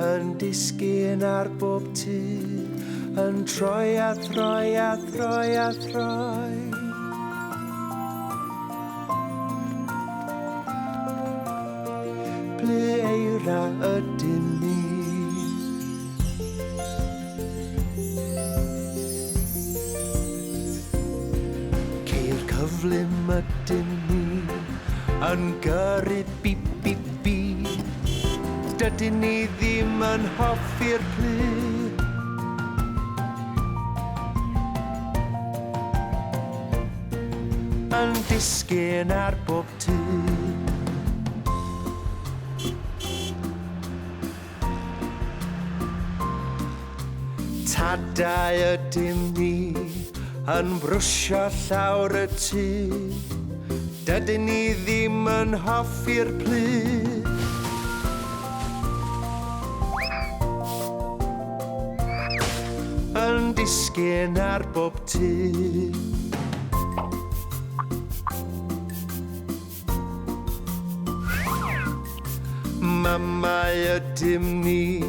yn disgyn ar bob tŷ, yn troi a throi a throi a throi. Plu eira ydym ni. Ceir cyflym ydyn ni, yn gyrru bip bip bip. Dydyn ni ddim yn hoffi'r plu. Yn disgyn ar bob tŷ. Tadau ydym ni, yn brwsio llawr y tŷ. Dydyn ni ddim yn hoffi'r plu. Yn disgyn ar bob tŷ. Mamau ydym ni,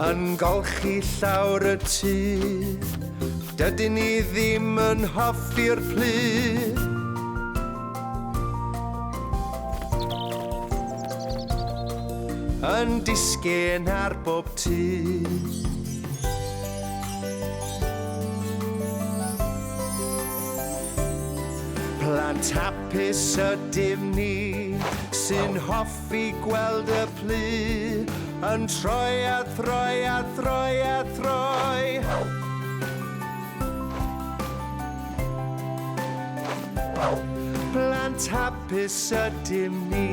yn golchi llawr y tŷ. Dydyn ni ddim yn hoffi'r plu. Yn disgyn ar bob tŷ. Plant hapus ydym ni, sy'n hoffi gweld y plu, yn troi a throi a throi a throi. Plant hapus ydym ni,